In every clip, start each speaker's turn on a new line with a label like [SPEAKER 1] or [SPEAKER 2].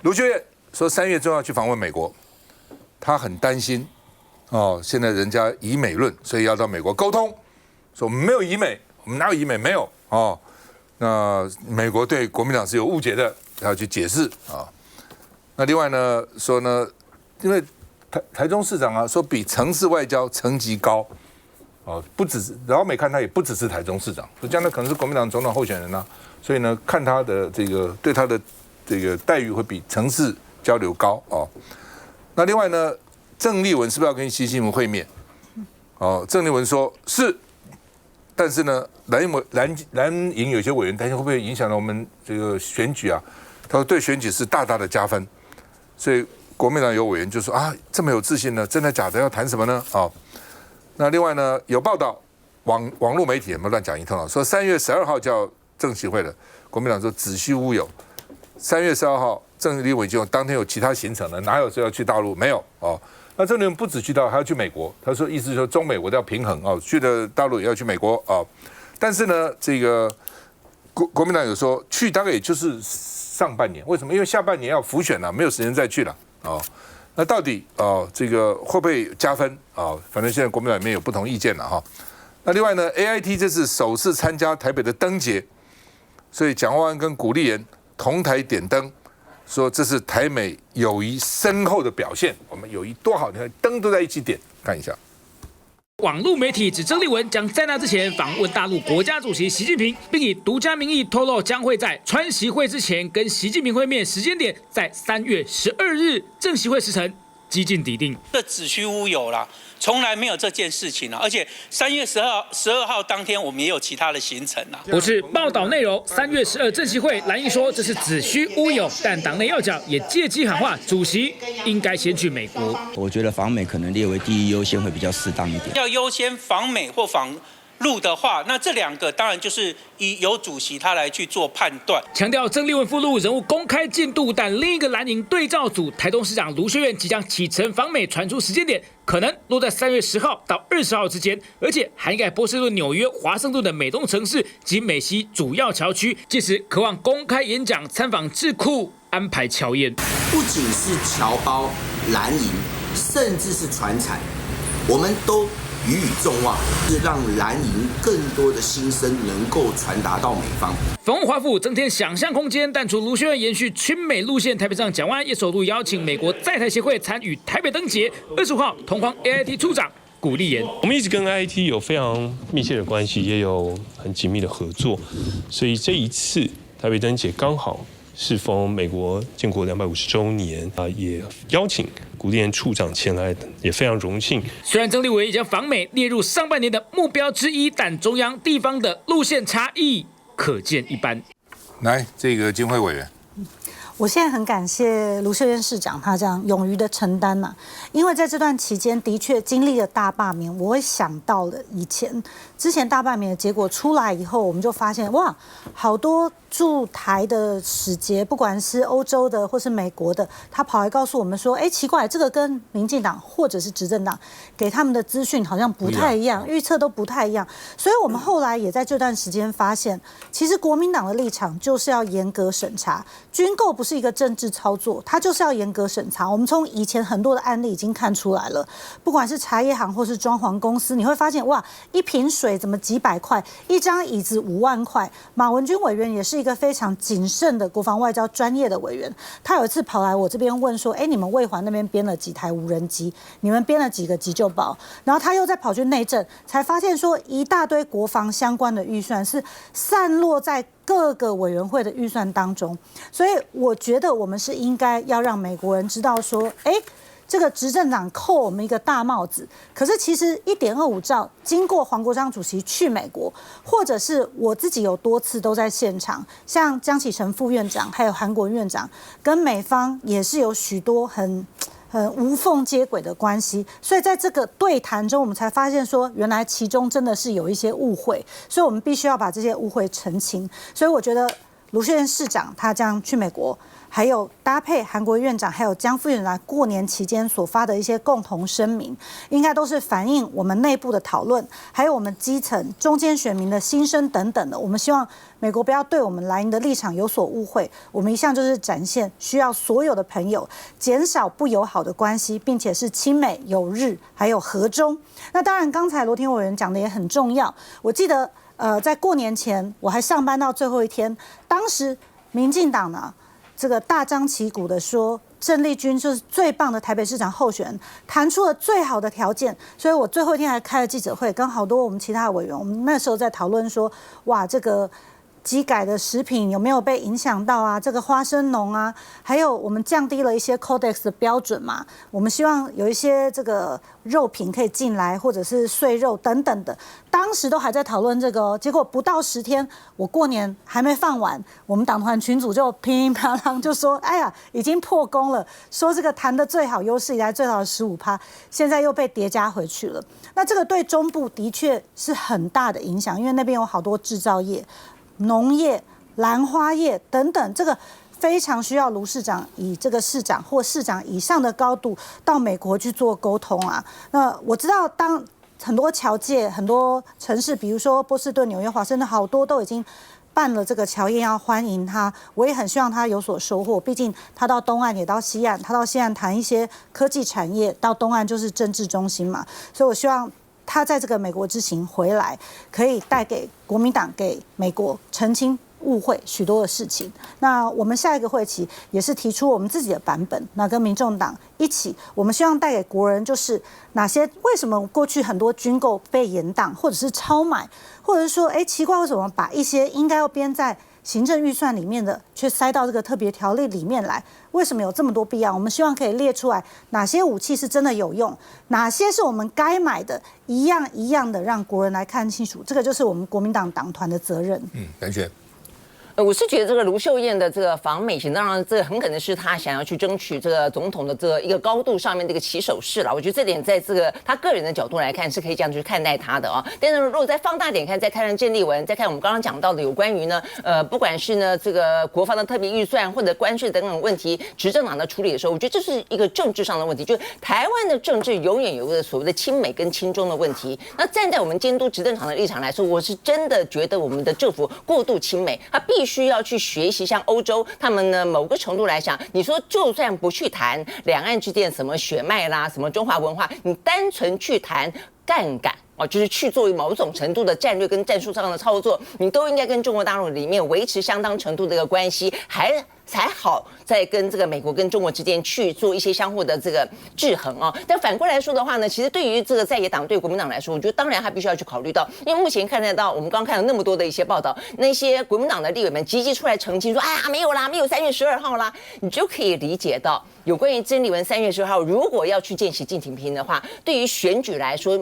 [SPEAKER 1] 卢秀燕说3月中要去访问美国，他很担心哦，现在人家以美论，所以要到美国沟通，说我们没有以美，我们哪有以美？没有哦。那美国对国民党是有误解的，要去解释啊。那另外呢说呢，因为台中市长啊说比城市外交层级高，哦，不只是老美看他也不只是台中市长，将来可能是国民党总统候选人啊，所以呢看他的这个对他的这个待遇会比城市交流高哦。那另外呢，郑丽文是不是要跟习近平会面？哦，郑丽文说是，但是呢，蓝营有些委员担心会不会影响到我们这个选举啊？他说对选举是大大的加分，所以国民党有委员就说啊，这么有自信呢，真的假的？要谈什么呢？哦，那另外呢，有报道网络媒体有没有乱讲一通啊？说3月12号叫正习会了，国民党说子虚乌有。3月12号，郑丽文就当天有其他行程了，哪有说要去大陆？没有哦。那郑丽文不止去到，还要去美国。他说意思是说中美我都要平衡哦，去了大陆也要去美国哦。但是呢，这个国民党有说去大概也就是上半年，为什么？因为下半年要复选了，没有时间再去了哦。那到底这个会不会加分啊？反正现在国民党里面有不同意见了哈。那另外呢 ，AIT 这次首次参加台北的灯节，所以蒋万安跟古立言同台点灯，说这是台美友谊深厚的表现。我们友谊多好，你看灯都在一起点，看一下。
[SPEAKER 2] 网络媒体指郑丽文将在那之前访问大陆国家主席习近平，并以独家名义透露将会在川习会之前跟习近平会面，时间点在3月12日，正习会时程几近底定。
[SPEAKER 3] 这子虚乌有啦，从来没有这件事情啊！而且3月12号当天，我们也有其他的行程啊。
[SPEAKER 2] 不是报道内容，3月12正习会，蓝营说这是子虚乌有，但党内要角也借机喊话，主席应该先去美国。
[SPEAKER 4] 我觉得访美可能列为第一优先会比较适当一点。
[SPEAKER 3] 要优先访美或访陆的话，那这2个当然就是由主席他来去做判断。
[SPEAKER 2] 强调郑丽文附录人物公开进度，但另一个蓝营对照组台东市长卢秀燕即将启程访美，传出时间点可能落在3月10号到20号之间，而且涵盖波士顿、纽约、华盛顿的美东城市及美西主要侨区，届时渴望公开演讲、参访智库、安排侨宴。
[SPEAKER 5] 不仅是侨胞、蓝营，甚至是传产，我们都予以重望，是让蓝营更多的心声能够传达到美方。
[SPEAKER 2] 访问华府增添想象空间，但除卢秀燕延续亲美路线，台北上蒋万安也首度邀请美国在台协会参与台北灯节。25号同框 AIT 处长古立言，
[SPEAKER 6] 我们一直跟 AIT 有非常密切的关系，也有很紧密的合作，所以这一次台北灯节刚好适逢美国建国250周年也邀请古立言处长前来，也非常荣幸。
[SPEAKER 2] 虽然郑丽文已将访美列入上半年的目标之一，但中央地方的路线差异可见一斑。
[SPEAKER 1] 来，这个金慧委员。
[SPEAKER 7] 我现在很感谢卢秀燕市长，他这样勇于的承担嘛，因为在这段期间的确经历了大罢免，我会想到了之前大罢免的结果出来以后，我们就发现哇，好多驻台的使节，不管是欧洲的或是美国的，他跑来告诉我们说，哎，奇怪，这个跟民进党或者是执政党给他们的资讯好像不太一样，预测都不太一样，所以我们后来也在这段时间发现，其实国民党的立场就是要严格审查，军购不是一个政治操作，它就是要严格审查。我们从以前很多的案例已经看出来了，不管是茶叶行或是装潢公司，你会发现哇，一瓶水怎么几百块，一张椅子5万块。马文君委员也是一个非常谨慎的国防外交专业的委员，他有一次跑来我这边问说，哎，你们卫环那边编了几台无人机？你们编了几个急救包？然后他又再跑去内政，才发现说一大堆国防相关的预算是散落在各个委员会的预算当中，所以我觉得我们是应该要让美国人知道说，哎，这个执政党扣我们一个大帽子。可是其实1.25兆经过黄国昌主席去美国，或者是我自己有多次都在现场，像江启臣副院长还有韩国院长跟美方也是有许多很无缝接轨的关系，所以在这个对谈中，我们才发现说，原来其中真的是有一些误会，所以我们必须要把这些误会澄清。所以我觉得卢秀燕市长他这样去美国，还有搭配韩国院长还有江副院长过年期间所发的一些共同声明，应该都是反映我们内部的讨论，还有我们基层中间选民的心声等等的。我们希望美国不要对我们蓝营的立场有所误会，我们一向就是展现需要所有的朋友减少不友好的关系，并且是亲美友日还有和中。那当然，刚才罗廷委员讲的也很重要。我记得在过年前我还上班到最后一天，当时民进党呢这个大张旗鼓的说郑丽君就是最棒的台北市长候选人，谈出了最好的条件，所以我最后一天还开了记者会，跟好多我们其他的委员，我们那时候在讨论说，哇，这个基改的食品有没有被影响到啊？这个花生农啊，还有我们降低了一些 Codex 的标准嘛，我们希望有一些这个肉品可以进来，或者是碎肉等等的。当时都还在讨论这个哦，结果不到10天，我过年还没放完，我们党团群组就噼里啪啦就说，哎呀，已经破功了，说这个谈的最好，有史以来最好的15%，现在又被叠加回去了。那这个对中部的确是很大的影响，因为那边有好多制造业、农业、兰花业等等，这个非常需要卢市长以这个市长或市长以上的高度到美国去做沟通啊。那我知道，当很多侨界、很多城市，比如说波士顿、纽约、华盛顿，好多都已经办了这个侨宴要欢迎他。我也很希望他有所收获，毕竟他到东岸也到西岸，他到西岸谈一些科技产业，到东岸就是政治中心嘛。所以我希望他在这个美国之行回来，可以带给国民党、给美国澄清误会许多的事情。那我们下一个会期也是提出我们自己的版本，那跟民众党一起，我们希望带给国人就是哪些为什么过去很多军购被延档，或者是超买，或者是说，奇怪，为什么把一些应该要编在行政预算里面的，却塞到这个特别条例里面来？为什么有这么多必要？我们希望可以列出来哪些武器是真的有用，哪些是我们该买的，一样一样的让国人来看清楚。这个就是我们国民党党团的责任。
[SPEAKER 1] 感谢。
[SPEAKER 8] 我是觉得这个卢秀燕的这个访美行，当然这很可能是她想要去争取这个总统的这个一个高度上面的一个起手式了。我觉得这点在这个她个人的角度来看是可以这样去看待她的啊。但是如果再放大点看，再看郑丽文，再看我们刚刚讲到的有关于呢不管是呢这个国防的特别预算或者关税等等问题，执政党的处理的时候，我觉得这是一个政治上的问题，就是台湾的政治永远有一个所谓的亲美跟亲中的问题。那站在我们监督执政党的立场来说，我是真的觉得我们的政府过度亲美，他必须要去学习像欧洲他们呢某个程度来讲，你说就算不去谈两岸之间什么血脉啦，什么中华文化，你单纯去谈杠杆就是去做某种程度的战略跟战术上的操作，你都应该跟中国大陆里面维持相当程度的一个关系，才好在跟这个美国跟中国之间去做一些相互的这个制衡啊。但反过来说的话呢，其实对于这个在野党对国民党来说，我觉得当然他必须要去考虑到，因为目前看得到我们刚刚看到那么多的一些报道，那些国民党的立委们积极出来澄清说，没有啦，没有3月12号啦，你就可以理解到有关于曾丽文3月12号如果要去见习近平的话，对于选举来说，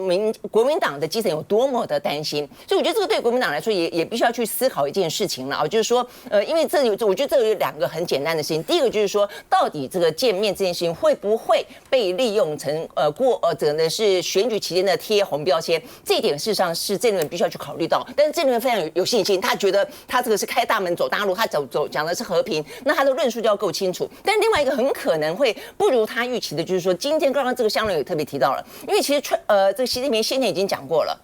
[SPEAKER 8] 国民党的基层有多么的担心。所以我觉得这个对国民党来说也必须要去思考一件事情了就是说因为我觉得这有2个很简单的事情。第一个就是说，到底这个见面这件事情会不会被利用成整个是选举期间的贴红标签？这一点事实上是郑丽文必须要去考虑到。但是郑丽文非常有信心，他觉得他这个是开大门走大路，他讲的是和平，那他的论述就要够清楚。但另外一个很可能会不如他预期的，就是说今天刚刚这个香伦也特别提到了，因为其实这个习近平先前已经讲过了。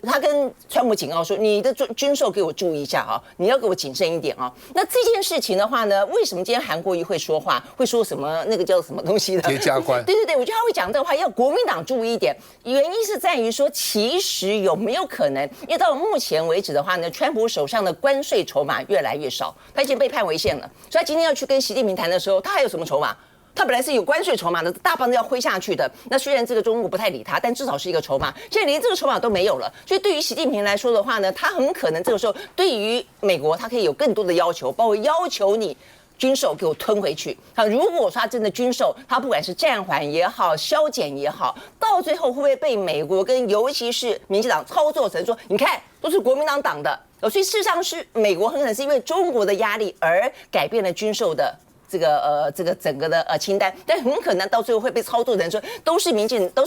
[SPEAKER 8] 他跟川普警告说，你的军售给我注意一下你要给我谨慎一点那这件事情的话呢，为什么今天韩国瑜会说话，会说什么那个叫什么东西的
[SPEAKER 1] 叠加关？
[SPEAKER 8] 对，我觉得他会讲这个话，要国民党注意一点。原因是在于说，其实有没有可能，因为到目前为止的话呢，川普手上的关税筹码越来越少，他已经被判违宪了，所以他今天要去跟习近平谈的时候，他还有什么筹码？他本来是有关税筹码的，大棒子要挥下去的。那虽然这个中国不太理他，但至少是一个筹码。现在连这个筹码都没有了，所以对于习近平来说的话呢，他很可能这个时候对于美国，他可以有更多的要求，包括要求你军售给我吞回去。如果说他真的军售，他不管是暂缓也好，削减也好，到最后会不会被美国跟尤其是民进党操作成说，你看都是国民党党的，所以事实上是美国很可能是因为中国的压力而改变了军售的这个整个的清单，但很可能到最后会被操作的人说都是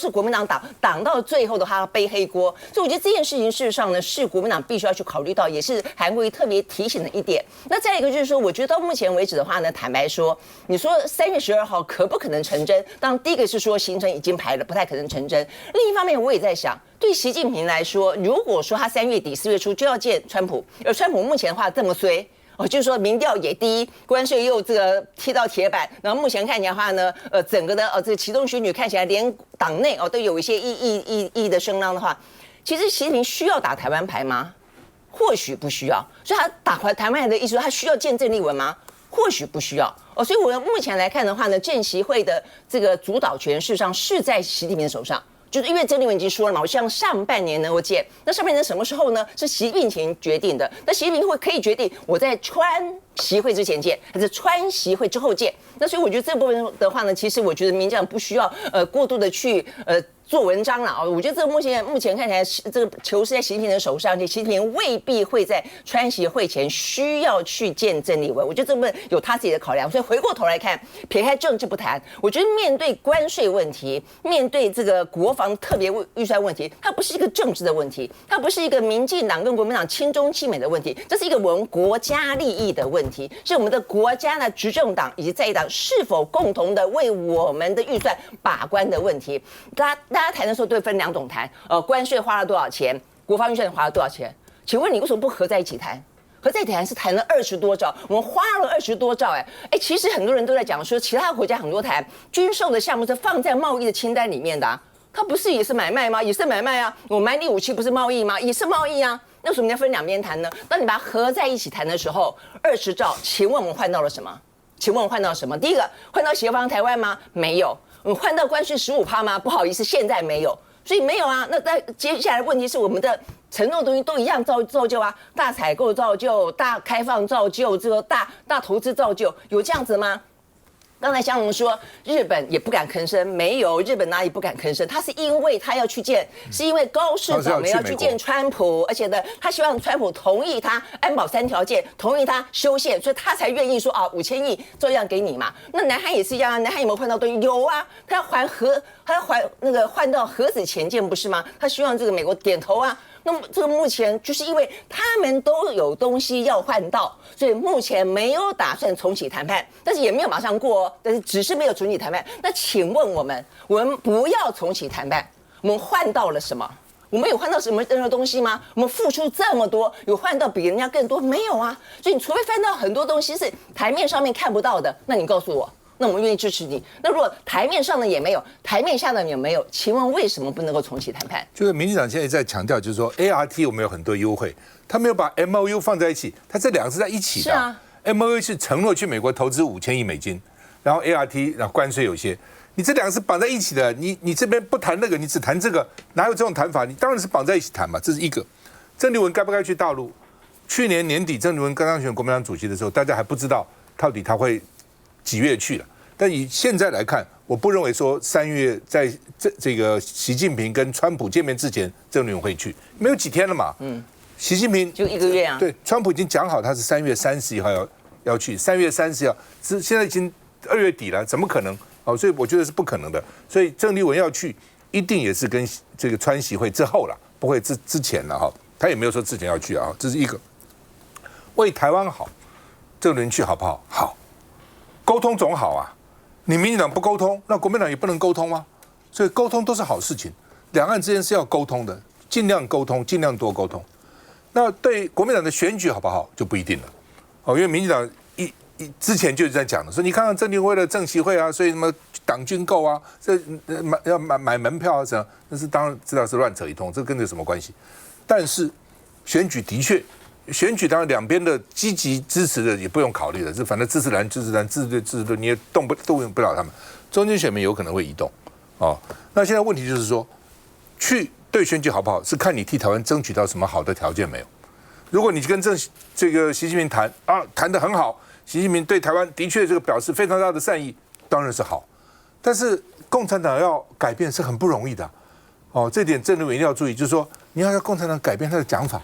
[SPEAKER 8] 国民党党到最后的话要背黑锅，所以我觉得这件事情事实上呢是国民党必须要去考虑到，也是韩国瑜特别提醒的一点。那再一个就是说，我觉得到目前为止的话呢，坦白说，你说3月12号可不可能成真？当然第一个是说行程已经排了，不太可能成真。另一方面，我也在想，对习近平来说，如果说他3月底4月初就要见川普，而川普目前的话这么衰。就是说民调也低，关税又这个踢到铁板，然后目前看起来的话呢，整个的这个其中选举看起来连党内都有一些异的声浪的话，其实习近平需要打台湾牌吗？或许不需要。所以他打台湾牌的意思，他需要见郑丽文吗？或许不需要。所以我目前来看的话呢，政协会的这个主导权事实上是在习近平的手上。就是因为郑丽文已经说了嘛，我希望上半年能够见。那上半年什么时候呢？是习近平决定的。那习近平会可以决定我在川习会之前见，还是川习会之后见。那所以我觉得这部分的话呢，其实我觉得民进党不需要过度的去做文章了。我觉得这个目前看起来这个球是在习近平的手上，而且习近平未必会在川习会前需要去见郑丽文。我觉得这部分有他自己的考量。所以回过头来看，撇开政治不谈，我觉得面对关税问题，面对这个国防特别预算问题，它不是一个政治的问题，它不是一个民进党跟国民党亲中亲美的问题，这是一个我们国家利益的问题，是我们的国家的执政党以及在野党是否共同的为我们的预算把关的问题。大家谈的时候都会分两种谈，关税花了多少钱，国防预算花了多少钱？请问你为什么不合在一起谈？合在一起谈是谈了20多兆，我们花了20多兆，其实很多人都在讲说，其他国家很多谈军售的项目是放在贸易的清单里面的啊，它不是也是买卖吗？也是买卖啊，我买你武器不是贸易吗？也是贸易啊。那为什么要分两边谈呢？当你把它合在一起谈的时候，20兆，请问我们换到了什么？请问我们换到什么？第一个，换到协防台湾吗？没有。换到关税15%吗？不好意思，现在没有，所以没有啊。那接下来问题是我们的承诺的东西都一样造就啊，大采购造就，大开放造就，这个大投资造就，有这样子吗？刚才香龙说日本也不敢吭声，没有，日本哪里不敢吭声？他是因为他要去见，是因为高市长们要去见川普，而且呢，他希望川普同意他安保3条件，同意他修宪，所以他才愿意说5000亿照样给你嘛。那南韩也是一样啊，南韩有没有换到东西？有啊，他要换到核子潜舰不是吗？他希望这个美国点头啊。那么这个目前就是因为他们都有东西要换到，所以目前没有打算重启谈判，但是也没有马上过哦，但是只是没有重启谈判。那请问我们不要重启谈判，我们换到了什么？我们有换到什么任何东西吗？我们付出这么多，有换到比人家更多没有啊？所以你除非翻到很多东西是台面上面看不到的，那你告诉我。那我们愿意支持你。那如果台面上的也没有，台面下的也没有，请问为什么不能够重启谈判？
[SPEAKER 1] 就是民进党现在在强调，就是说 ART 我们有很多优惠，他没有把 MOU 放在一起，他这两个是在一起的。
[SPEAKER 8] 是啊
[SPEAKER 1] ，MOU 是承诺去美国投资5000亿美金，然后 ART 然后关税有些，你这两个是绑在一起的。你这边不谈那个，你只谈这个，哪有这种谈法？你当然是绑在一起谈嘛，这是一个。郑丽文该不该去大陆？去年年底郑丽文刚当选国民党主席的时候，大家还不知道到底他会几月去了。但以现在来看，我不认为说3月在这个习近平跟川普见面之前，郑丽文会去，没有几天了嘛。习近平
[SPEAKER 8] 就1个月啊。
[SPEAKER 1] 对，川普已经讲好他是3月30号要去，3月30号，现在已经2月底了，怎么可能？所以我觉得是不可能的。所以郑丽文要去，一定也是跟这个川习会之后了，不会之前了哈。他也没有说之前要去啊，这是一个。为台湾好，郑丽文去好不好？好，沟通总好啊。你民进党不沟通，那国民党也不能沟通吗？所以沟通都是好事情，两岸之间是要沟通的，尽量沟通，尽量多沟通。那对国民党的选举好不好就不一定了，因为民进党之前就是在讲的，说你看看郑丽文为了政协会啊，所以什么党军购啊，这要买门票啊什么，那是当然知道是乱扯一通，这跟这有什么关系？但是选举的确。选举当然两边的积极支持的也不用考虑了，反正支持蓝支持蓝，支持对，你也动不了他们，中间选民有可能会移动，那现在问题就是说，去对选举好不好，是看你替台湾争取到什么好的条件没有。如果你跟这个习近平谈得很好，习近平对台湾的确这个表示非常大的善意，当然是好，但是共产党要改变是很不容易的，这点郑丽文一定要注意，就是说你要让共产党改变他的讲法。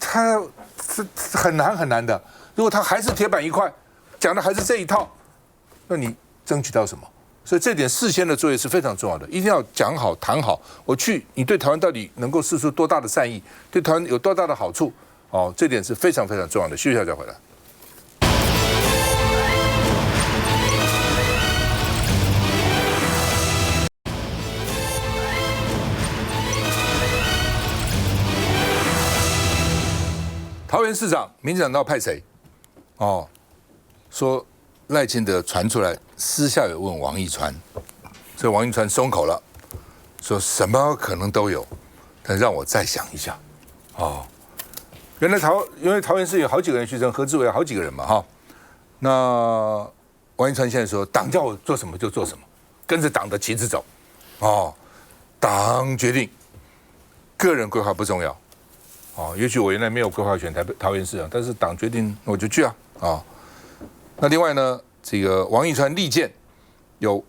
[SPEAKER 1] 他是很难的。如果他还是铁板一块，讲的还是这一套，那你争取到什么？所以这点事先的作业是非常重要的，一定要讲好、谈好。我去，你对台湾到底能够释出多大的善意，对台湾有多大的好处？哦，这点是非常非常重要的。休息一下再回来。桃园市长，民进党要派谁？哦，说赖清德传出来，私下有问王一川，所以王一川松口了，说什么可能都有，但让我再想一下。哦，原来因为桃园市有好几个人去争，何志伟有好几个人嘛，哈。那王一川现在说，党叫我做什么就做什么，跟着党的旗帜走。哦，党决定，个人规划不重要。哦，也许我原来没有规划选桃园市长，但是党决定我就去啊。啊，那另外呢，这个王一川力荐有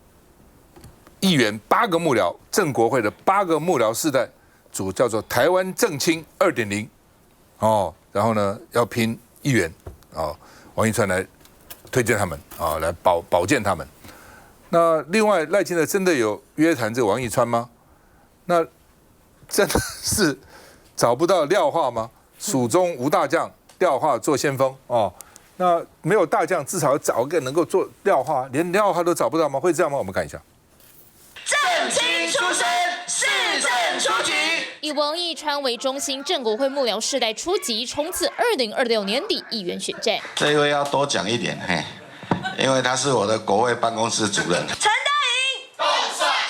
[SPEAKER 1] 议员8个幕僚，正国会的8个幕僚世代组叫做台湾正青2.0，哦，然后呢要拼议员，哦，王一川来推荐他们，啊，来保荐他们。那另外赖清德真的有约谈这个王一川吗？那真的是找不到廖化吗？蜀中无大将，廖化做先锋哦。那没有大将，至少找个能够做廖化，连廖化都找不到吗？会这样吗？我们看一下。
[SPEAKER 9] 正青出身，市政出局。
[SPEAKER 10] 以王一川为中心，正国会幕僚世代出击，冲刺2026年底议员选战。
[SPEAKER 11] 这一位要多讲一点，嘿，因为他是我的国会办公室主任。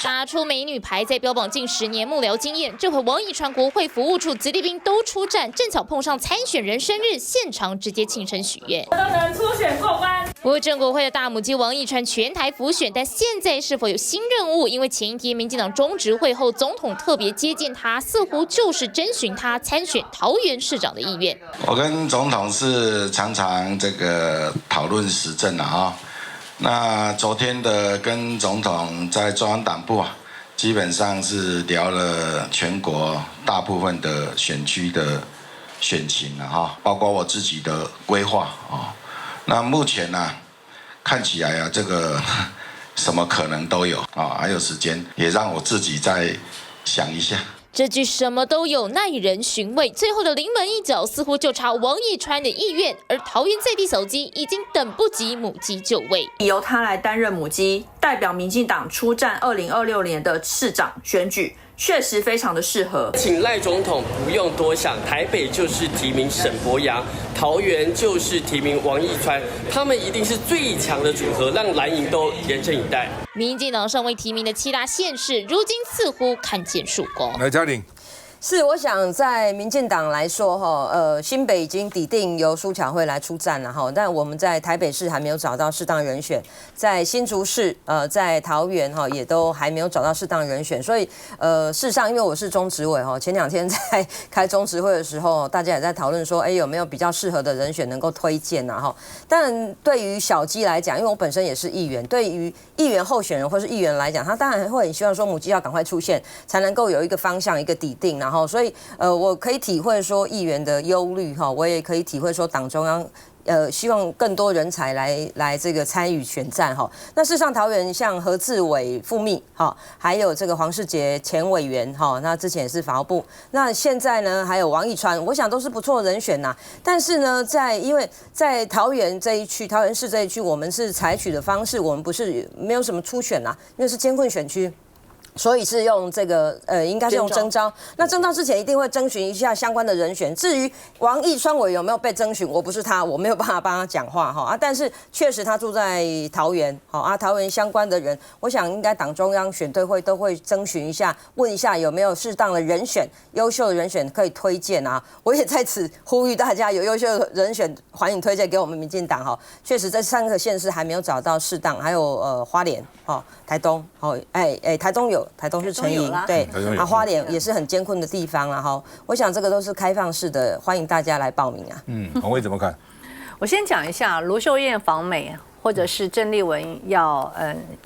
[SPEAKER 10] 打出美女牌，在标榜近10年幕僚经验，这回王一川国会服务处子弟兵都出战，正巧碰上参选人生日，现场直接庆生许愿。都能初选过关。不过正国会的大母鸡王一川全台辅选，但现在是否有新任务？因为前一天民进党中执会后，总统特别接见他，似乎就是征询他参选桃园市长的意愿。
[SPEAKER 11] 我跟总统是常常这个讨论时政啊。那昨天的跟总统在中央党部啊，基本上是聊了全国大部分的选区的选情了哈，包括我自己的规划啊。那目前呢，看起来啊，这个什么可能都有啊，还有时间，也让我自己再想一下。
[SPEAKER 10] 这句什么都有耐人寻味，最后的临门一脚似乎就差王一川的意愿，而桃园在地小鸡已经等不及母鸡就位，
[SPEAKER 12] 由他来担任母鸡，代表民进党出战2026年的市长选举，确实非常的适合。
[SPEAKER 13] 请赖总统不用多想，台北就是提名沈伯洋，桃园就是提名王一川，他们一定是最强的组合，让蓝营都严阵以待。
[SPEAKER 10] 民进党尚未提名的7大县市，如今似乎看见曙光。
[SPEAKER 1] 来，嘉玲。
[SPEAKER 14] 是，我想在民进党来说，新北已经底定由苏巧慧来出战了哈，但我们在台北市还没有找到适当人选，在新竹市、在桃园也都还没有找到适当人选，所以事实上，因为我是中执委前2天在开中执会的时候，大家也在讨论说，有没有比较适合的人选能够推荐啊哈。但对于小鸡来讲，因为我本身也是议员，对于议员候选人或是议员来讲，他当然会很希望说母鸡要赶快出现，才能够有一个方向、一个底定，然后所以我可以体会说议员的忧虑哈，我也可以体会说党中央希望更多人才来这个参与选战哈。那事实上桃园像何志伟副秘哈，还有这个黄世杰前委员哈，那之前也是法务部，那现在呢还有王一川，我想都是不错的人选呐。但是呢，因为在桃园这一区，桃园市这一区，我们是采取的方式，我们不是没有什么初选啦，因为是艰困选区。所以是用这个应该是用征召。那征召之前一定会征询一下相关的人选。至于王一川委有没有被征询，我不是他，我没有办法帮他讲话哈。但是确实他住在桃园，桃园相关的人，我想应该党中央选对会都会征询一下，问一下有没有适当的人选、优秀的人选可以推荐啊。我也在此呼吁大家，有优秀的人选欢迎推荐给我们民进党哈。确实这3个县市还没有找到适当，还有花莲台东台东有。台东是陈营，对，花莲也是很艰困的地方啦哈。我想这个都是开放式的，欢迎大家来报名啊。
[SPEAKER 1] 洪薇怎么看？
[SPEAKER 15] 我先讲一下卢秀燕访美，或者是郑丽文要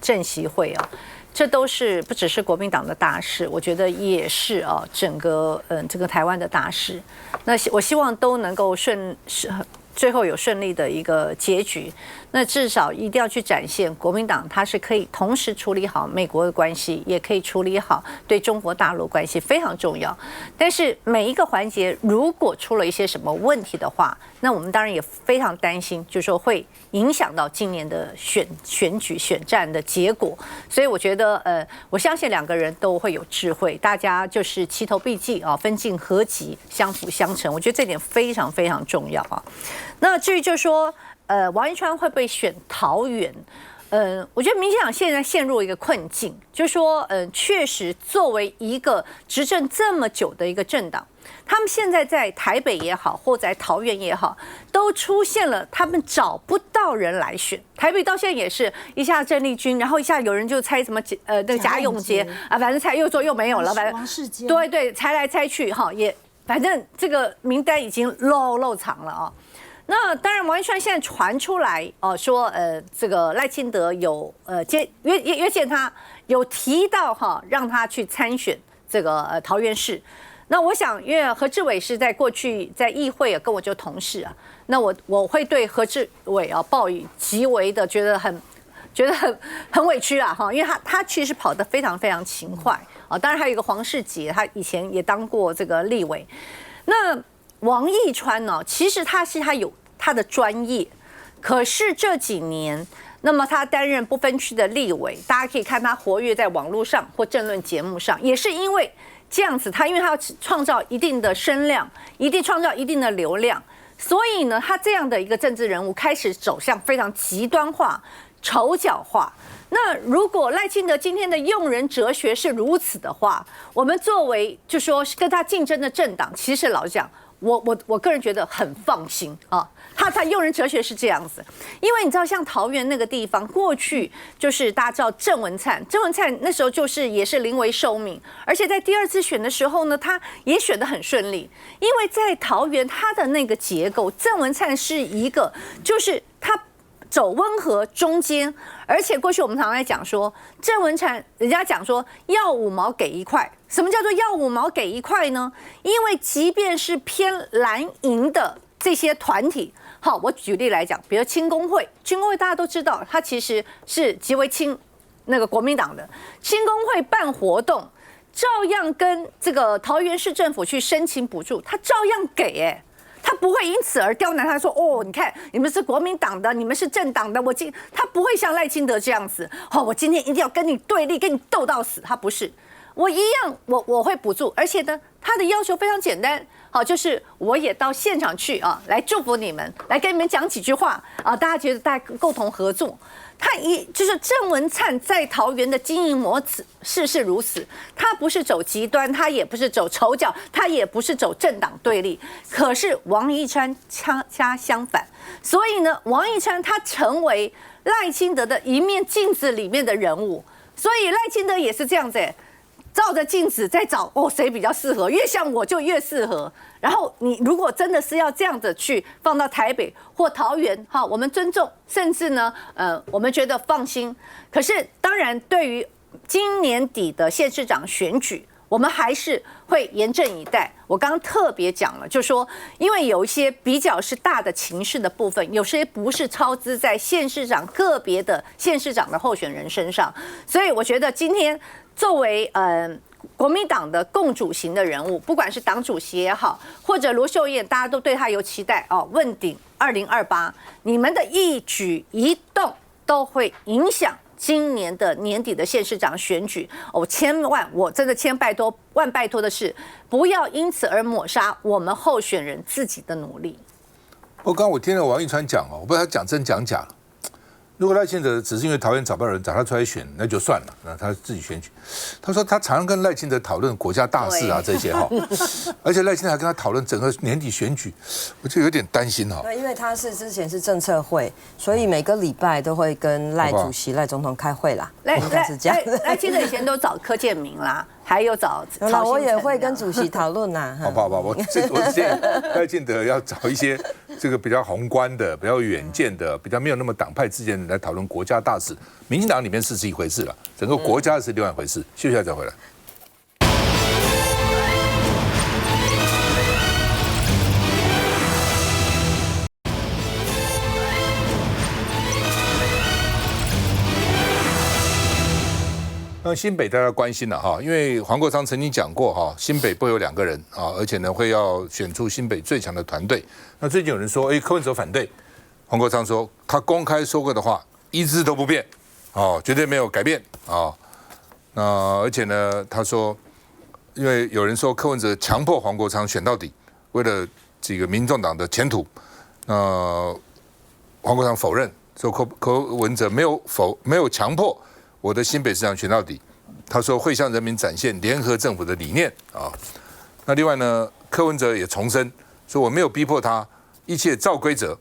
[SPEAKER 15] 正席会啊，这都是不只是国民党的大事，我觉得也是整个这个台湾的大事。那我希望都能够最后有顺利的一个结局，那至少一定要去展现国民党它是可以同时处理好美国的关系，也可以处理好对中国大陆关系，非常重要。但是每一个环节如果出了一些什么问题的话，那我们当然也非常担心，就是说会影响到今年的选举选战的结果。所以我觉得我相信两个人都会有智慧，大家就是齐头并进啊，分进合集，相辅相成。我觉得这点非常非常重要啊。那至于就是说，王一川会不会选桃园？我觉得民进党现在陷入一个困境，就是说，确实作为一个执政这么久的一个政党，他们现在在台北也好，或在桃园也好，都出现了他们找不到人来选。台北到现在也是一下郑丽君，然后一下有人就猜什么那个贾永杰啊，反正猜又做又没有了，反正
[SPEAKER 7] 王世坚
[SPEAKER 15] 对，猜来猜去哈，也反正这个名单已经漏藏了啊。那当然，王一川现在传出来说这个赖清德有约见他，有提到哈让他去参选这个桃园市。那我想，因为何志伟是在过去在议会跟我就同事啊，那我会对何志伟抱以极为的觉得很委屈啊哈，因为他其实跑得非常非常勤快啊。当然还有一个黄世杰，他以前也当过这个立委。那王一川呢，其实他有他的专业，可是这几年，那么他担任不分区的立委，大家可以看他活跃在网络上或政论节目上，也是因为这样子，因为他要创造一定的声量，创造一定的流量，所以呢，他这样的一个政治人物开始走向非常极端化、丑角化。那如果赖清德今天的用人哲学是如此的话，我们作为就说跟他竞争的政党，其实老实讲，我个人觉得很放心啊。他用人哲学是这样子，因为你知道，像桃园那个地方，过去就是大家知道郑文灿那时候就是也是临危受命，而且在第二次选的时候呢，他也选得很顺利，因为在桃园他的那个结构，郑文灿是一个就是他走温和中间，而且过去我们常常在讲说，郑文灿人家讲说要5毛给1块，什么叫做要5毛给1块呢？因为即便是偏蓝营的这些团体，好，我举例来讲，比如青工会大家都知道，它其实是极为亲那个国民党的，青工会办活动，照样跟这个桃园市政府去申请补助，他照样给他不会因此而刁难他说你看你们是国民党的，你们是政党的，他不会像赖清德这样子我今天一定要跟你对立，跟你斗到死，他不是，我一样我会补助，而且呢他的要求非常简单，就是我也到现场去来祝福你们，来跟你们讲几句话大家觉得大家共同合作。他就是郑文灿在桃园的经营模式是如此，他不是走极端，他也不是走丑角，他也不是走政党对立。可是王一川恰相反，所以呢，王一川他成为赖清德的一面镜子里面的人物，所以赖清德也是这样子照着镜子在找谁比较适合，越像我就越适合。然后你如果真的是要这样子去放到台北或桃园，我们尊重，甚至呢，我们觉得放心。可是当然，对于今年底的县市长选举，我们还是会严阵以待。我刚刚特别讲了，就说因为有一些比较是大的情势的部分，有些不是超支在县市长个别的县市长的候选人身上，所以我觉得今天作为国民党的共主型的人物，不管是党主席也好，或者罗秀燕，大家都对他有期待问鼎2028，你们的一举一动都会影响今年的年底的县市长选举。我真的千拜托万拜托的是，不要因此而抹杀我们候选人自己的努力。
[SPEAKER 1] 刚刚我听了王一川讲我不知道他讲真讲假了。如果赖清德只是因为桃园找不到人找他出来选，那就算了，那他自己选举。他说他常常跟赖清德讨论国家大事这些而且赖清德还跟他讨论整个年底选举，我就有点担心
[SPEAKER 14] 对，因为他之前是政策会，所以每个礼拜都会跟赖主席、赖总统开会啦。
[SPEAKER 15] 赖清德以前都找柯建銘啦。还有找
[SPEAKER 14] 我也会跟主席讨论呐。
[SPEAKER 1] 好不好？我建议赖清德要找一些这个比较宏观的、比较远见的、比较没有那么党派之间来讨论国家大事。民进党里面是一回事了，整个国家是另外一回事。休息一下再回来。那新北大家关心了哈，因为黄国昌曾经讲过哈，新北不会有2个人啊，而且呢会要选出新北最强的团队。那最近有人说，柯文哲反对，黄国昌说他公开说过的话一字都不变，哦，绝对没有改变啊。那而且呢，他说，因为有人说柯文哲强迫黄国昌选到底，为了这个民众党的前途，黄国昌否认说柯文哲没有强迫我的新北市长选到底，他说会向人民展现联合政府的理念啊。那另外呢，柯文哲也重申说我没有逼迫他，一切照规则，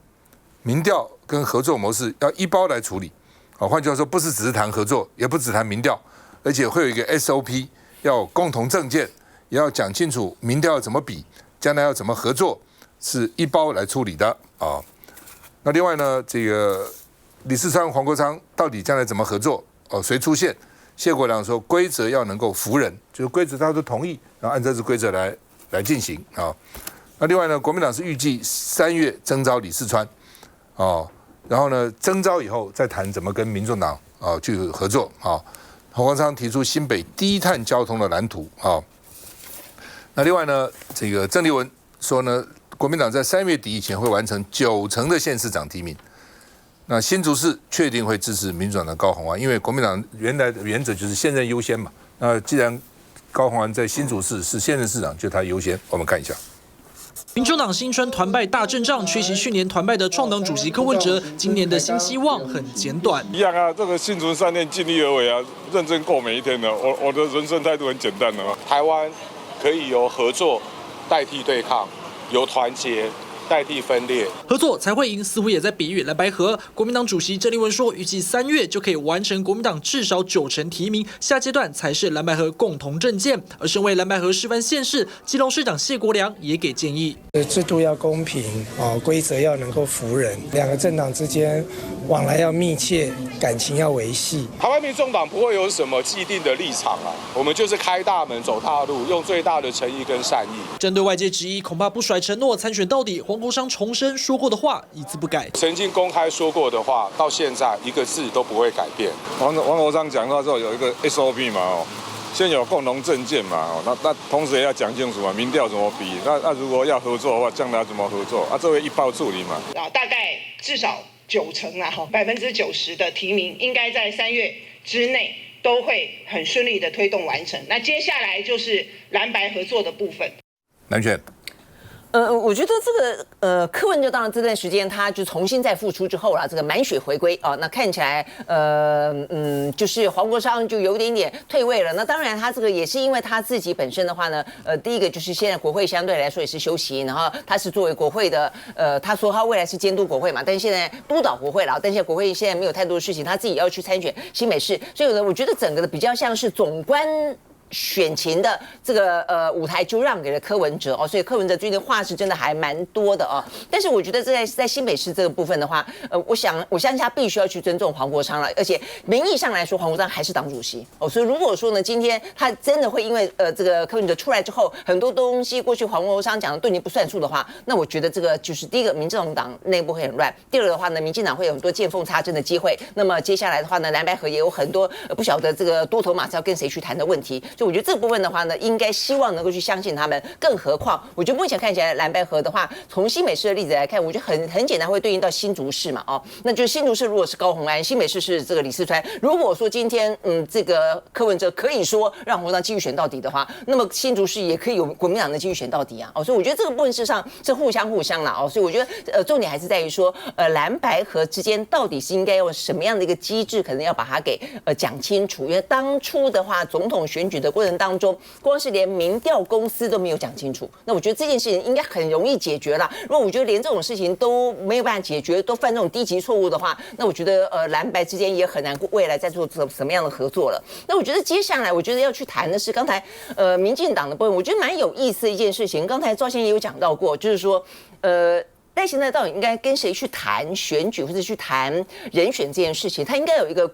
[SPEAKER 1] 民调跟合作模式要一包来处理。换句话说，不是只是谈合作，也不只谈民调，而且会有一个 SOP， 要有共同政见，也要讲清楚民调要怎么比，将来要怎么合作，是一包来处理的啊。那另外呢，这个李四川、黄国昌到底将来怎么合作？谁出现？谢国良说，规则要能够服人，就是规则他都同意，然后按照这规则来进行啊。那另外呢，国民党是预计3月征召李四川，然后呢，征召以后再谈怎么跟民众党去合作啊。黄国昌提出新北低碳交通的蓝图啊。那另外呢，这个郑丽文说呢，国民党在3月底以前会完成90%的县市长提名。那新竹市确定会支持民主党的高虹安，因为国民党原来的原则就是现任优先嘛。那既然高虹安在新竹市是现任市长，就他优先。我们看一下。
[SPEAKER 16] 民众党新春团败大阵仗，缺席去年团败的创党主席柯文哲，今年的新希望很简短。
[SPEAKER 17] 一样啊，这个幸存3年，尽力而为啊，认真过每一天的。我的人生态度很简单的啊。
[SPEAKER 18] 台湾可以由合作代替对抗，由团结代替分裂，
[SPEAKER 16] 合作才会赢，似乎也在比喻蓝白合。国民党主席郑丽文说，预计3月就可以完成国民党至少90%提名，下阶段才是蓝白合共同政见。而身为蓝白合示范县市，基隆市长谢国良也给建议：
[SPEAKER 19] 制度要公平，规则要能够服人，2个政党之间往来要密切，感情要维系。
[SPEAKER 18] 台湾民众党不会有什么既定的立场啊，我们就是开大门走大路，用最大的诚意跟善意。
[SPEAKER 16] 针对外界质疑，恐怕不甩承诺参选到底。黄国昌重申说过的话一字不改，
[SPEAKER 18] 曾经公开说过的话，到现在一个字都不会改变。
[SPEAKER 17] 黄国昌讲话之后有一个 SOP 嘛，先有共同政见嘛，那同时也要讲清楚嘛，民调怎么比，那如果要合作的话，将来要怎么合作啊？这会一包处理嘛。
[SPEAKER 20] 大概至少90%啦，90%的提名应该在3月之内都会很顺利的推动完成。那接下来就是蓝白合作的部分。
[SPEAKER 1] 南萱。
[SPEAKER 8] 我觉得这个柯文哲当然这段时间他就重新再复出之后啦，这个满血回归啊，那看起来就是黄国昌就有一点点退位了。那当然他这个也是因为他自己本身的话呢，第一个就是现在国会相对来说也是休息，然后他是作为国会的他说他未来是监督国会嘛，但是现在督导国会了，但现在国会现在没有太多的事情，他自己要去参选新北市，所以呢，我觉得整个的比较像是总观选情的这个舞台就让给了柯文哲哦，所以柯文哲最近话是真的还蛮多的哦。但是我觉得在新北市这个部分的话，我相信他必须要去尊重黄国昌了，而且名义上来说，黄国昌还是党主席哦，所以如果说呢，今天他真的会因为这个柯文哲出来之后，很多东西过去黄国昌讲的对你不算数的话，那我觉得这个就是第一个，民进党内部会很乱；第二个的话呢，民进党会有很多见缝插针的机会。那么接下来的话呢，蓝白合也有很多不晓得这个多头马是要跟谁去谈的问题。所以我觉得这部分的话呢，应该希望能够去相信他们。更何况，我觉得目前看起来蓝白合的话，从新北市的例子来看，我觉得很简单，会对应到新竹市嘛，哦，那就是新竹市如果是高虹安，新北市是这个李四川。如果说今天这个柯文哲可以说让黄国昌继续选到底的话，那么新竹市也可以有国民党的继续选到底啊，哦，所以我觉得这个部分事实上是互相啦，哦，所以我觉得重点还是在于说，蓝白合之间到底是应该用什么样的一个机制，可能要把它给讲清楚，因为当初的话，总统选举的过程当中，光是连民调公司都没有讲清楚，那我觉得这件事情应该很容易解决啦。如果我觉得连这种事情都没有办法解决，都犯这种低级错误的话，那我觉得蓝白之间也很难未来再做什么样的合作了。那我觉得接下来我觉得要去谈的是刚才民进党的部分，我觉得蛮有意思的一件事情。刚才赵先也有讲到过，就是说赖清德到底应该跟谁去谈选举或者去谈人选这件事情，他应该有一个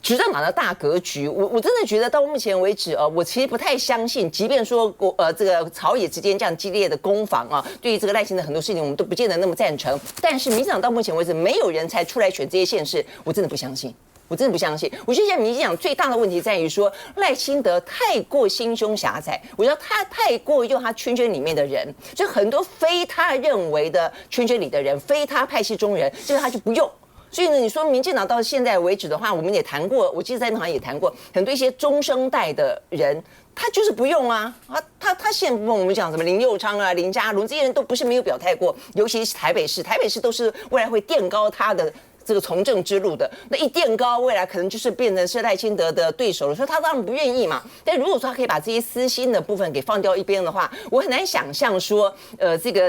[SPEAKER 8] 执政党的大格局。我真的觉得到目前为止我其实不太相信，即便说这个朝野之间这样激烈的攻防啊，对于这个赖清德很多事情我们都不见得那么赞成。但是民进党到目前为止没有人才出来选这些县市，我真的不相信。我真的不相信。我觉得现在民进党最大的问题在于说赖清德太过心胸狭窄，我觉得他太过用他圈里面的人，就很多非他认为的圈里的人，非他派系中人，这个他就不用。所以呢，你说民进党到现在为止的话，我们也谈过，我记得在那行也谈过很多一些中生代的人，他就是不用啊，他现在我们讲什么林右昌啊、林佳龙这些人都不是没有表态过，尤其是台北市都是未来会垫高他的这个从政之路的，那一垫高，未来可能就是变成是赖清德的对手了，所以他当然不愿意嘛。但如果说他可以把这些私心的部分给放掉一边的话，我很难想象说，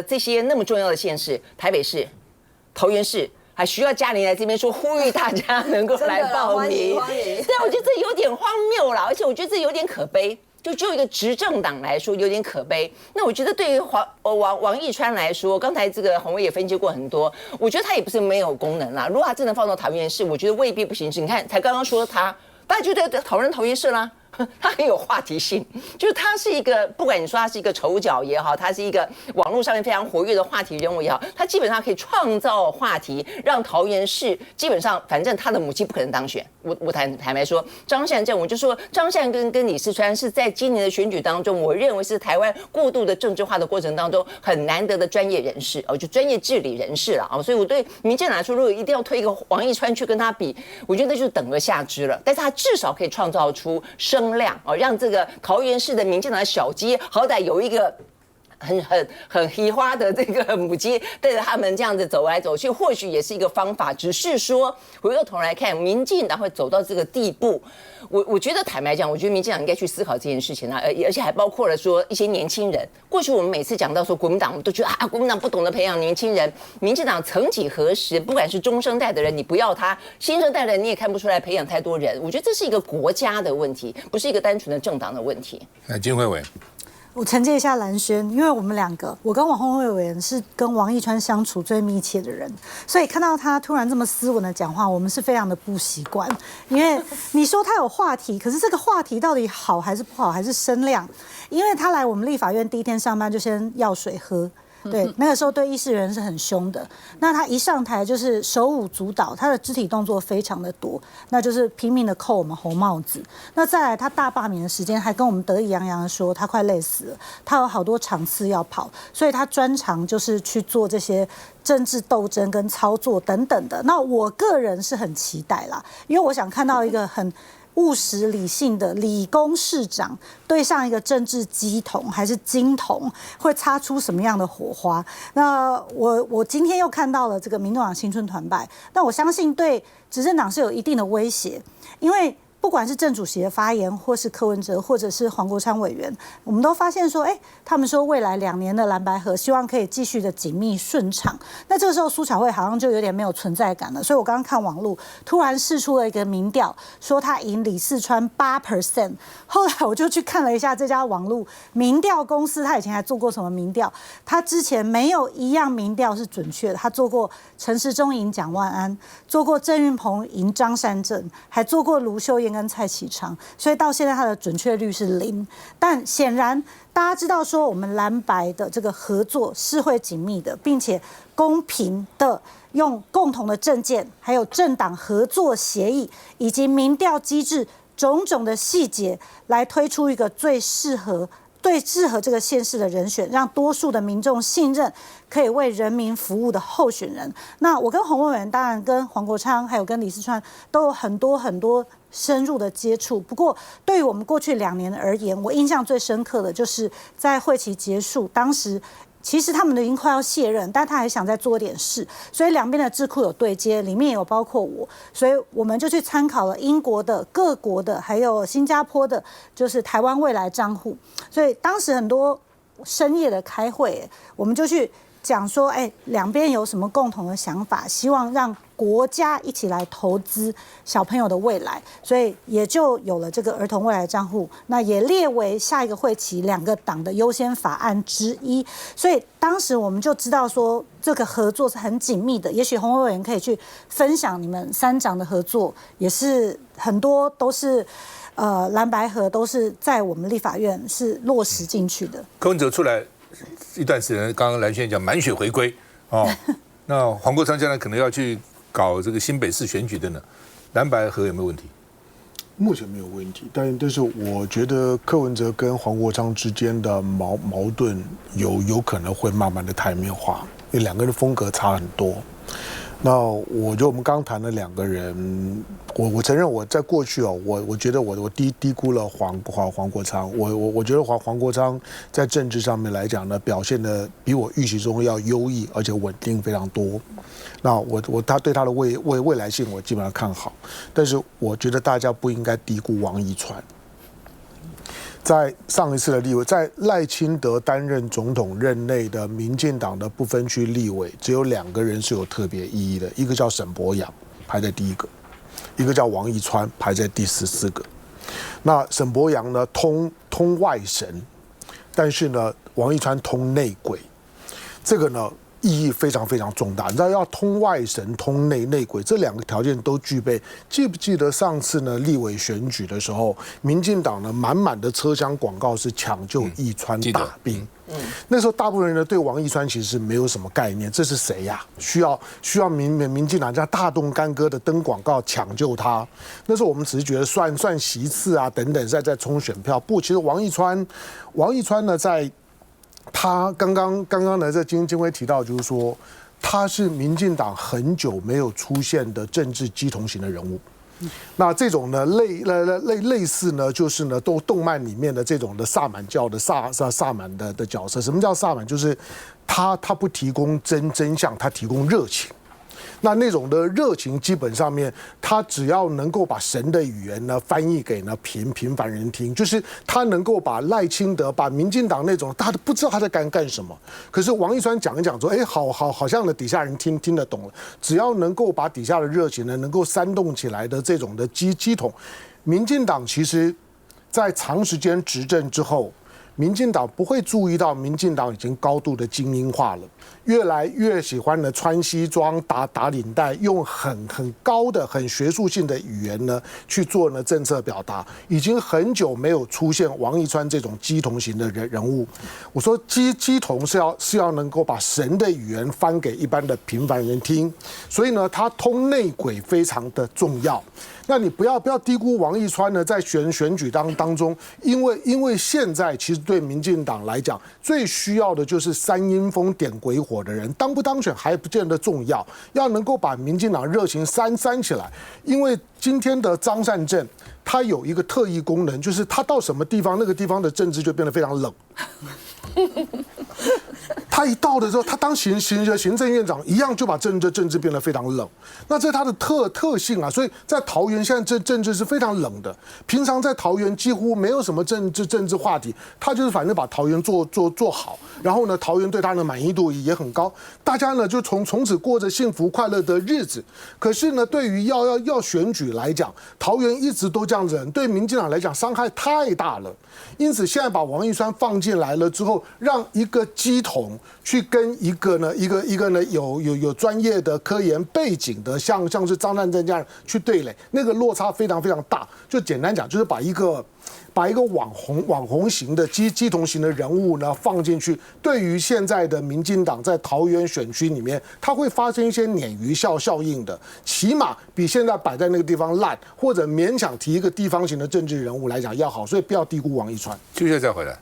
[SPEAKER 8] 这些那么重要的县市，台北市、桃园市。还需要嘉玲来这边说呼吁大家能够来报名，对，我觉得这有点荒谬了，而且我觉得这有点可悲。就一个执政党来说，有点可悲。那我觉得对于王义川来说，刚才这个洪伟也分析过很多，我觉得他也不是没有功能啦。如果他真的放到桃园市，我觉得未必不行。你看，才刚刚说他，大家就在讨论桃园市啦。他很有话题性，就是他是一个，不管你说他是一个丑角也好，他是一个网络上面非常活跃的话题人物也好，他基本上可以创造话题，让桃园市基本上，反正他的母鸡不可能当选。我坦白说，张善政，我就说张善跟李四川是在今年的选举当中，我认为是台湾过度的政治化的过程当中很难得的专业人士就专业治理人士了啊。所以我对民进党来说，如果一定要推一个王义川去跟他比，我觉得那就是等而下之了。但是他至少可以创造出声量让这个桃园市的民进党的小鸡好歹有一个很奇花的这个母鸡带着他们这样子走来走去，或许也是一个方法。只是说回过头来看，民进党会走到这个地步，我觉得坦白讲，我觉得民进党应该去思考这件事情而且还包括了说一些年轻人。过去我们每次讲到说国民党，我们都觉得国民党不懂得培养年轻人。民进党曾几何时，不管是中生代的人，你不要他；新生代的人，你也看不出来培养太多人。我觉得这是一个国家的问题，不是一个单纯的政党的问题。
[SPEAKER 1] 金惠委。
[SPEAKER 7] 我承接一下蓝轩，因为我们两个，我跟王宏伟委员是跟王义川相处最密切的人，所以看到他突然这么斯文的讲话，我们是非常的不习惯。因为你说他有话题，可是这个话题到底好还是不好，还是声量？因为他来我们立法院第一天上班就先要水喝。对，那个时候对议事人是很凶的。那他一上台就是手舞足蹈，他的肢体动作非常的多，那就是拼命的扣我们红帽子。那再来，他大罢免的时间还跟我们得意洋洋的说他快累死了，他有好多场次要跑，所以他专长就是去做这些政治斗争跟操作等等的。那我个人是很期待啦，因为我想看到一个很务实理性的理工市长对上一个政治鸡童还是金童，会擦出什么样的火花？那我今天又看到了这个民众党新春团拜，那我相信对执政党是有一定的威胁，因为不管是郑主席的发言，或是柯文哲，或者是黄国昌委员，我们都发现说，他们说未来2年的蓝白合，希望可以继续的紧密顺畅。那这个时候苏巧慧好像就有点没有存在感了，所以我刚刚看网路，突然释出了一个民调，说他赢李四川8%。后来我就去看了一下这家网路民调公司，他以前还做过什么民调？他之前没有一样民调是准确的，他做过陈时中赢蒋万安，做过郑运鹏赢张善政，还做过卢秀燕跟蔡启昌，所以到现在它的准确率是0。但显然大家知道说，我们蓝白的这个合作是会紧密的，并且公平的用共同的政见，还有政党合作协议，以及民调机制种种的细节，来推出一个最适合这个县市的人选，让多数的民众信任，可以为人民服务的候选人。那我跟洪委员，当然跟黄国昌还有跟李四川都有很多深入的接触。不过对于我们过去2年而言，我印象最深刻的就是在会期结束，当时其实他们都已经快要卸任，但他还想再做点事，所以两边的智库有对接，里面也有包括我，所以我们就去参考了英国的、各国的，还有新加坡的，就是台湾未来账户。所以当时很多深夜的开会，我们就去讲说，两边有什么共同的想法，希望让国家一起来投资小朋友的未来，所以也就有了这个儿童未来账户，那也列为下一个会期2个党的优先法案之一。所以当时我们就知道说，这个合作是很紧密的。也许洪委员可以去分享你们3长的合作，也是很多都是蓝白合都是在我们立法院是落实进去的。
[SPEAKER 1] 柯文哲出来一段时间，刚刚蓝轩讲满血回归哦，那黄国昌将来可能要去搞这个新北市选举的呢，蓝白合有没有问题？
[SPEAKER 21] 目前没有问题，但是我觉得柯文哲跟黄国昌之间的矛盾有可能会慢慢的台面化，因为两个人的风格差很多。那我觉得我们刚谈的两个人，我承认我在过去我觉得我低估了黄国昌，我觉得黄国昌在政治上面来讲呢，表现的比我预期中要优异，而且稳定非常多。那他对他的未来性我基本上看好，但是我觉得大家不应该低估王一川。在上一次的立委，在赖清德担任总统任内的民进党的不分区立委，只有2个人是有特别意义的，一个叫沈伯洋，排在第1个；一个叫王一川，排在第14个。那沈伯洋呢，通外神，但是呢，王一川通内鬼，这个呢意义非常非常重大。你知道，要通外神、通内鬼，这2个条件都具备。记不记得上次呢立委选举的时候，民进党呢满满的车厢广告是抢救一川大兵。那时候大部分人呢对王一川其实是没有什么概念，这是谁呀？需要民进党这样大动干戈的登广告抢救他。那时候我们只是觉得算席次啊等等，在冲选票。不，其实王一川呢在。他刚刚呢，在金辉提到，就是说他是民进党很久没有出现的政治鸡同型的人物。那这种呢类似呢，就是呢动漫里面的这种的萨满教的萨满的角色。什么叫萨满？就是他不提供真相，他提供热情。那种的热情，基本上面，他只要能够把神的语言呢翻译给呢平凡人听，就是他能够把赖清德、把民进党那种他不知道他在干什么，可是王一川讲一讲说，好像呢底下人听得懂了，只要能够把底下的热情呢能够煽动起来的这种的鸡桶，民进党其实在长时间执政之后。民进党不会注意到，民进党已经高度的精英化了，越来越喜欢呢穿西装、打领带，用很高的、很学术性的语言呢去做呢政策表达，已经很久没有出现王一川这种鸡同型的人物。我说鸡同是要能够把神的语言翻给一般的平凡人听，所以呢，他通内鬼非常的重要。那你不要低估王一川呢，在选举当中，因为现在其实对民进党来讲，最需要的就是煽阴风点鬼火的人，当不当选还不见得重要，要能够把民进党热情煽起来。因为今天的张善政，他有一个特异功能，就是他到什么地方，那个地方的政治就变得非常冷。他一到的时候，他当行政院长一样就把政治变得非常冷，那这是他的特性啊。所以在桃园现在政治是非常冷的，平常在桃园几乎没有什么政治话题，他就是反正把桃园做好，然后呢，桃园对他的满意度也很高，大家呢就从此过着幸福快乐的日子。可是呢，对于要选举来讲，桃园一直都这样子，对民进党来讲伤害太大了。因此现在把王一川放进来了之后，让一个鸡同去跟一个呢有专业的科研背景的，像是张善政这样去对垒，那个落差非常非常大。就简单讲，就是把一个网红型的鸡同型的人物呢放进去，对于现在的民进党在桃园选区里面，它会发生一些鲶鱼效应的，起码比现在摆在那个地方烂，或者勉强提一个地方型的政治人物来讲要好，所以不要低估王一川。
[SPEAKER 1] 接下来再回来。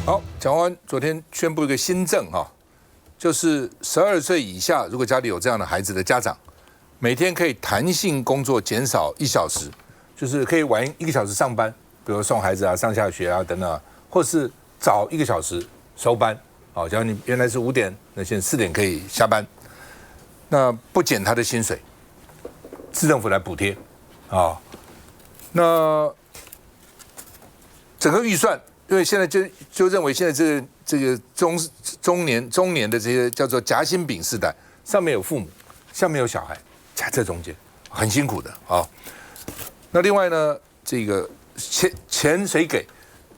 [SPEAKER 1] 好，蒋万安昨天宣布一个新政哈，就是12岁以下，如果家里有这样的孩子的家长，每天可以弹性工作减少1小时，就是可以晚1个小时上班，比如送孩子啊、上下学啊等等，或是早1个小时收班。好，假如你原来是5点，那现在4点可以下班，那不减他的薪水，市政府来补贴啊。那整个预算。因为现在就认为现在这个中年的这些叫做夹心饼世代，上面有父母，下面有小孩，夹在中间，很辛苦的啊。那另外呢，这个钱谁给？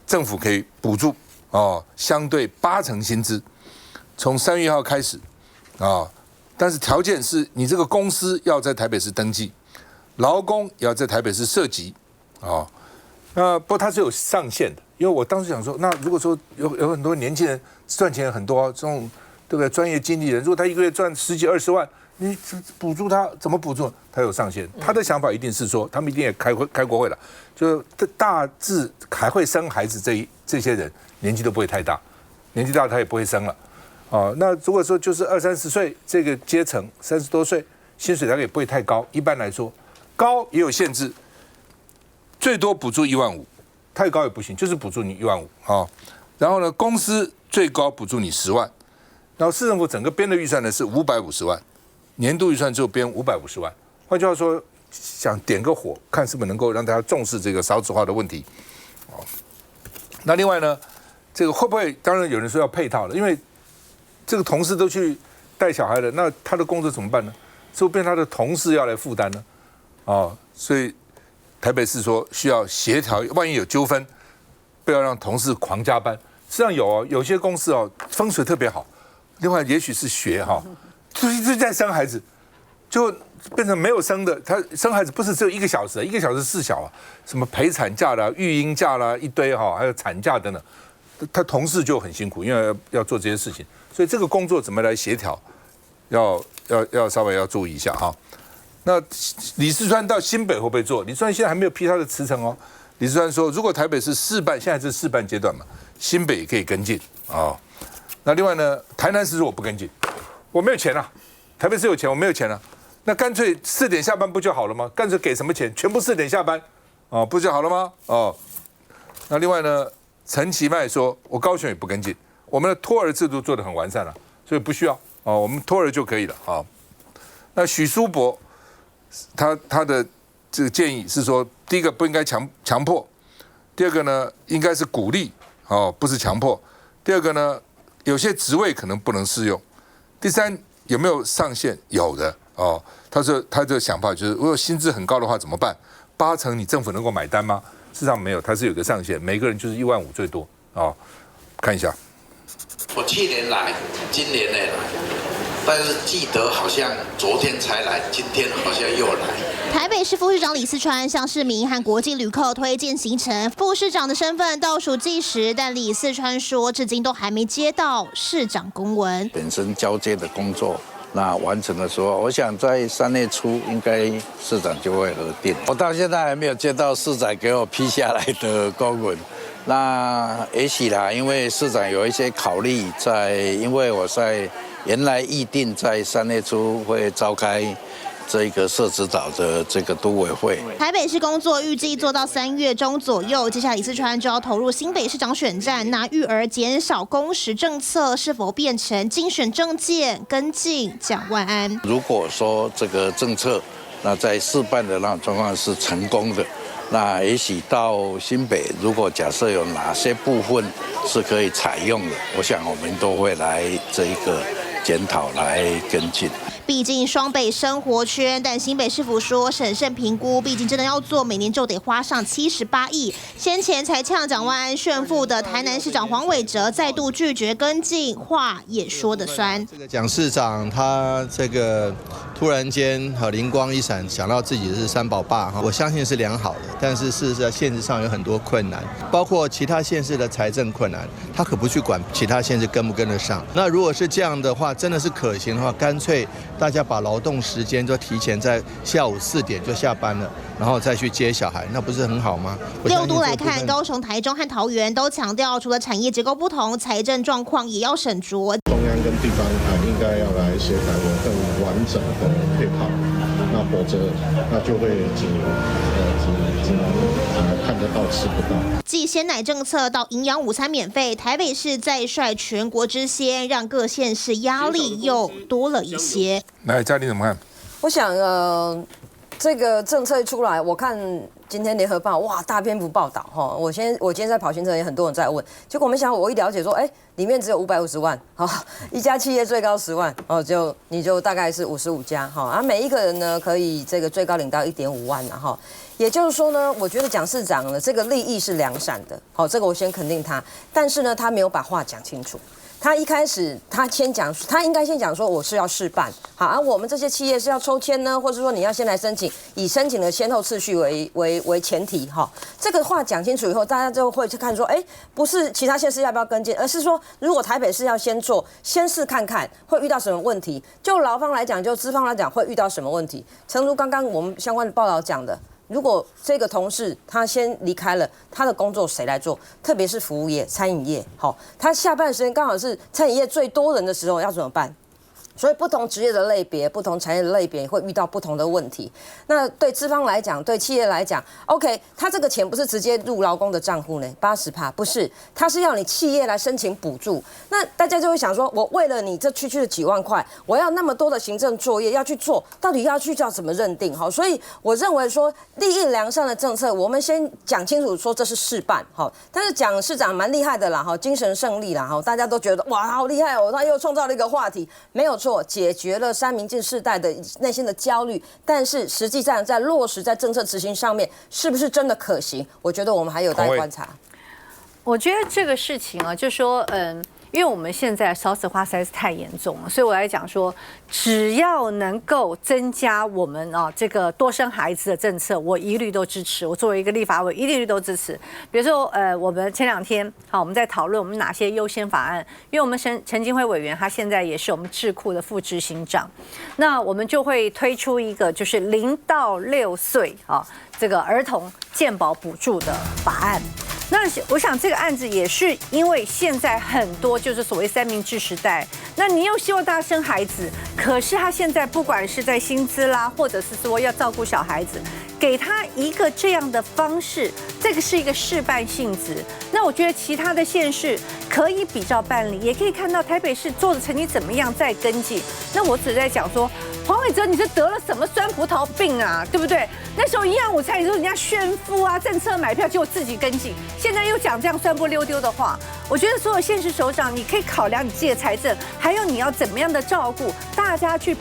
[SPEAKER 1] 政府可以补助哦，相对80%薪资，从3月1号开始啊。但是条件是你这个公司要在台北市登记，劳工也要在台北市设籍啊。不过它是有上限的，因为我当时想说，那如果说有很多年轻人赚钱很多，这种对不对？专业经理人，如果他一个月赚10几20万，你补助他怎么补助？他有上限。他的想法一定是说，他们一定也开国会了，就大致还会生孩子这些人年纪都不会太大，年纪大他也不会生了。那如果说就是20、30岁这个阶层，30多岁，薪水大概也不会太高。一般来说，高也有限制。最多补助1万5，太高也不行，就是补助你1万5啊。然后呢，公司最高补助你10万，然后市政府整个编的预算呢是550万，年度预算只有编550万。换句话说，想点个火，看是不是能够让大家重视这个少子化的问题。那另外呢，这个会不会？当然有人说要配套了，因为这个同事都去带小孩了，那他的工作怎么办呢？是不是变成他的同事要来负担呢？所以。台北市说需要协调，万一有纠纷，不要让同事狂加班。实际上有些公司风水特别好，另外也许是学就一直在生孩子，就变成没有生的。他生孩子不是只有1个小时，1个小时4小什么陪产假啦、育婴假啦一堆还有产假等等，他同事就很辛苦，因为要做这些事情，所以这个工作怎么来协调，要稍微要注意一下那李四川到新北会不会做？李四川现在还没有批他的辞呈李四川说，如果台北是试办，现在是试办阶段嘛，新北也可以跟进那另外呢，台南市说我不跟进，我没有钱啊，台北市有钱，我没有钱啊，那干脆4点下班不就好了吗？干脆给什么钱？全部4点下班不就好了吗？那另外呢，陈其迈说，我高雄也不跟进，我们的托儿制度做得很完善了，所以不需要我们托儿就可以了那许书博。他的这个建议是说，第一个不应该强迫，第二个呢应该是鼓励不是强迫，第二个呢有些职位可能不能适用，第三有没有上限？有的他说他的想法就是，如果薪资很高的话怎么办？80%你政府能够买单吗？事实上没有，它是有个上限，每个人就是1万5最多看一下，
[SPEAKER 4] 我去年来，今年也来。但是记得好像昨天才来，今天好像又来。
[SPEAKER 10] 台北市副市长李四川向市民和国际旅客推荐行程，副市长的身份倒数计时，但李四川说，至今都还没接到市长公文。
[SPEAKER 4] 本身交接的工作，那完成的时候，我想在3月初应该市长就会核定。我到现在还没有接到市长给我批下来的公文。那也许啦，因为市长有一些考虑因为我在原来预定在3月初会召开这个社指导的这个都委会。
[SPEAKER 10] 台北市工作预计做到3月中左右，接下来李四川就要投入新北市长选战。那育儿减少工时政策是否变成竞选政见？跟进蒋万安。
[SPEAKER 4] 如果说这个政策那在试办的那种状况是成功的。那也许到新北，如果假设有哪些部分是可以采用的，我想我们都会来这一个检讨来跟进。
[SPEAKER 10] 毕竟双北生活圈，但新北市府说审慎评估，毕竟真的要做，每年就得花上78亿。先前才呛蒋万安炫富的台南市长黄伟哲再度拒绝跟进，话也说得酸。
[SPEAKER 22] 这个蒋市长他这个突然间灵光一闪，想到自己是三宝爸我相信是良好的，但是事实上现实上有很多困难，包括其他县市的财政困难，他可不去管其他县市跟不跟得上。那如果是这样的话，真的是可行的话，干脆大家把劳动时间就提前在下午4点就下班了，然后再去接小孩，那不是很好吗？6
[SPEAKER 10] 都来看，高雄、台中和桃园都强调，除了产业结构不同，财政状况也要审酌。
[SPEAKER 23] 中央跟地方应该要来协调有更完整的配套，那否则那就会只能看得到吃不到。
[SPEAKER 10] 继鲜奶政策到营养午餐免费，台北市再率全国之先，让各县市压力又多了一些。
[SPEAKER 1] 来，嘉玲怎么看？
[SPEAKER 14] 我想这个政策一出来，我看今天联合报哇大篇幅报道我今天在跑行程也很多人在问，结果没想到我一了解说，里面只有550万一家企业最高10万你就大概是55家每一个人呢可以这个最高领到1.5万也就是说呢，我觉得蒋市长呢这个利益是良善的这个我先肯定他，但是呢他没有把话讲清楚。他一开始他应该先讲说我是要试办，好，而我们这些企业是要抽签呢，或者说你要先来申请，以申请的先后次序为前提，哈，这个话讲清楚以后，大家就会去看说，不是其他县市要不要跟进，而是说如果台北市要先做，先试看看会遇到什么问题，就劳方来讲，就资方来讲会遇到什么问题，诚如刚刚我们相关的报道讲的。如果这个同事他先离开了，他的工作谁来做？特别是服务业、餐饮业，好，他下班时间刚好是餐饮业最多人的时候，要怎么办？所以不同职业的类别、不同产业的类别会遇到不同的问题。那对资方来讲，对企业来讲 ，OK， 他这个钱不是直接入劳工的账户呢，80%不是，他是要你企业来申请补助。那大家就会想说，我为了你这区区的几万块，我要那么多的行政作业要去做，到底要去叫怎么认定？好，所以我认为说利益良善的政策，我们先讲清楚说这是试办，好，但是蒋市长蛮厉害的啦，哈，精神胜利啦，哈，大家都觉得哇好厉害哦，他又创造了一个话题，没有错。解决了三民进世代的内心的焦虑，但是实际上在落实在政策执行上面，是不是真的可行？我觉得我们还有待观察。
[SPEAKER 15] 我觉得这个事情啊，就说因为我们现在少子化实在是太严重了，所以我来讲说，只要能够增加我们这个多生孩子的政策，我一律都支持。我作为一个立法委，一律都支持。比如说我们前2天我们在讨论我们哪些优先法案，因为我们陈金辉委员他现在也是我们智库的副执行长，那我们就会推出一个就是0到6岁这个儿童健保补助的法案。那我想这个案子也是因为现在很多就是所谓三明治时代，那你又希望大家生孩子，可是他现在不管是在薪资啦，或者是说要照顾小孩子，给他一个这样的方式，这个是一个示范性质。那我觉得其他的县市可以比照办理，也可以看到台北市做的成绩怎么样再跟进。那我只在讲说，黄伟哲你是得了什么酸葡萄病啊，对不对？那时候1样午餐，你说人家炫富啊，政策买票，结果自己跟进，现在又讲这样酸不溜丢的话，我觉得所有县市首长，你可以考量你自己的财政，还有你要怎么样的照顾大家去。